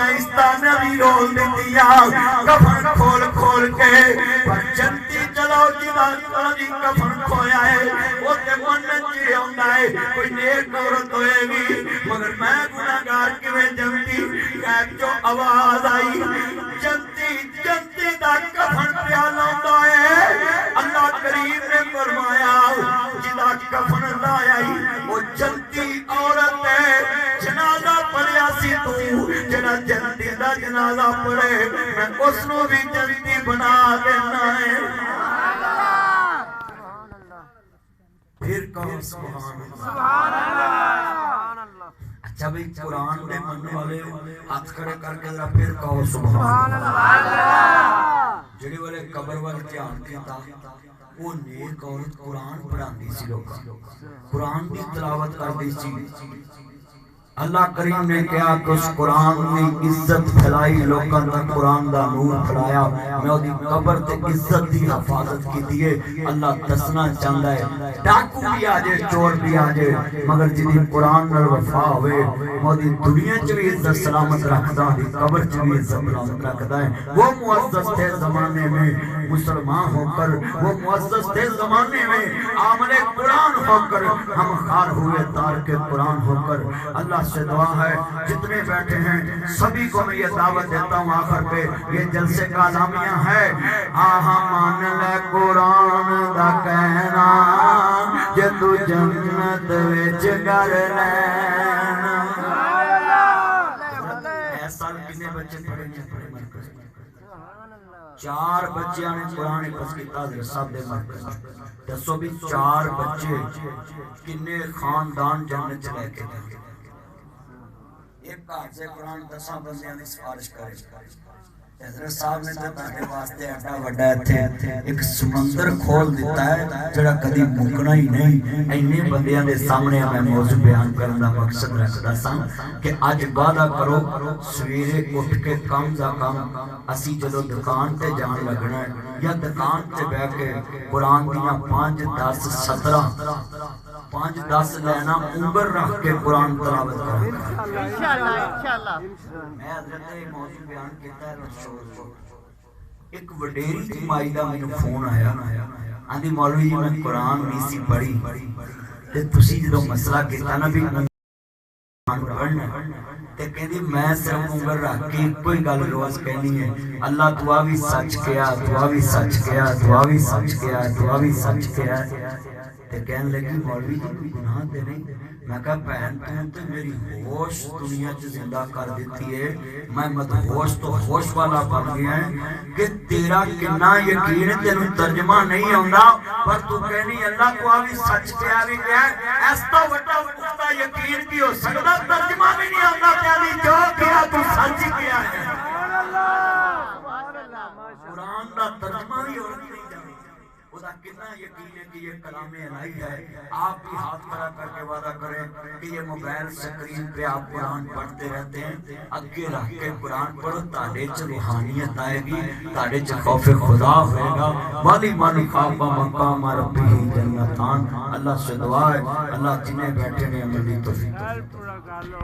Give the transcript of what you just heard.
دیا استانا بھی رول دیا کفن کھول کھول کے پر جنتی چلو جی کفن کھویا ہے وہ تے منت جی ہوندہ ہے کوئی نیک عورت ہوئے گی مگر میں گناہگار کیویں جنتی غیب جو آواز آئی جنتی دا کفن پیالا ہوتا ہے اللہ کریم نے فرمایا جدا کفن لائی وہ جنتی عورت ہے جنازہ پڑھیا سی تو جنا جنتی دا جنازہ پڑھے میں اس نو بھی جنتی بنا دینا ہے پھر کہو سبحان اللہ اچھا بھئی قرآن نے مننے والے ہاتھ کھڑے کر کے ذرا پھر کہو سبحان اللہ جڑے والے قبر والے دھیان کیتا وہ نیک عورت قرآن پڑھان دی سی لوگا قرآن دی تلاوت کر دی سی اللہ کریم نے کہا کہ اس قرآن نے عزت پھیلائی لوگاں تک قرآن دا نور پھیلایا میں وہ دی قبر تے عزت دی حفاظت کی دیئے اللہ دسنا چاہتا ہے ڈاکو بھی آجے چور بھی آجے مگر جدی قرآن نال وفا ہوئے وہ دی دنیا چوی عزت سلامت رکھتا دی قبر چوی عزت سلامت رکھتا ہے وہ معزز تھے زمانے میں مسلمان ہو کر وہ معزز تھے زمانے میں عامل قرآن ہو کر ہم خار ہوئے تارک قرآن ہو کر اللہ سے دعا ہے جتنے بیٹھے ہیں سبھی کو میں یہ دعوت دیتا ہوں آخر پہ یہ جلسے کا نامیہ ہے آہا مان لے قرآن دا کہنا جے تو جنت وچ گر لینا ایسا کتنے بچے پڑھے ہیں مرکز 4 بچیاں نے قرآن پس کی تاظر صاحب دے مرکز دسو بھی 4 بچے کنے خاندان جنت چلے کے دیں ایک کار سے قرآن 10 بندیاں نے سفارش کرے حضرت صاحب نے تو تاکہ واسطے اٹھا وڈا تھے ایک سمندر کھول دیتا ہے جڑا کدی مکنا ہی نہیں اینے بندیاں دے سامنے میں موضوع بیان کرنا مقصد رکھتا سا کہ آج وعدہ کرو سویرے اٹھ کے کام دا کام اسی جدو دکان تے جان لگنا ہے یا دکان تے بیٹھ کے قرآن دیاں 5 10 17 5-10 لینا عمر رکھ کے قرآن تلاوت کریں انشاءاللہ میں حضرت موضوع بیان کیتا ہے ایک وڈیری جمائی دا میں فون آیا آندھی مولوی جی میں قرآن نہیں سی پڑھی تے تسی جدو مسئلہ کیتا نا بھی قرآن پڑھنا تے کہندی میں صرف عمر رکھ کے کوئی گل روز کہنی ہے اللہ دعا بھی سچ کیا دعا بھی سچ کیا دعا بھی سچ کیا دعا بھی سچ کیا تے کہنے لگی مولوی جی کوئی گناہ تے نہیں میں کہا بہن تم تے میری ہوش دنیا چ زندہ کر دیتی ہے میں مدہوش تو ہوش والا بن گیا ہے کہ تیرا کنا یقین تینوں ترجمہ نہیں آندا پر تو کہنی اللہ کو بھی سچ کیا بھی کیا اس تو وڈا پختہ یقین کی ہو سکتا ترجمہ بھی نہیں آندا تیری جو کیا تو سچ کیا ہے قرآن دا ترجمہ بھی اور نہیں خدا کتنا یقین ہے کہ یہ کلام الہی ہے آپ بھی ہاتھ کھڑا کر کے وعدہ کریں کہ یہ موبائل سکرین پہ آپ قرآن پڑھتے رہتے ہیں اگے رکھ کے قرآن پڑھو تاڑے چ روحانیت آئے گی تاڑے چ خوف خدا ہوئے گا والی من خواب مقام ربی جنتان اللہ سے دعا ہے اللہ جنہیں بیٹھے نے عملی توفیق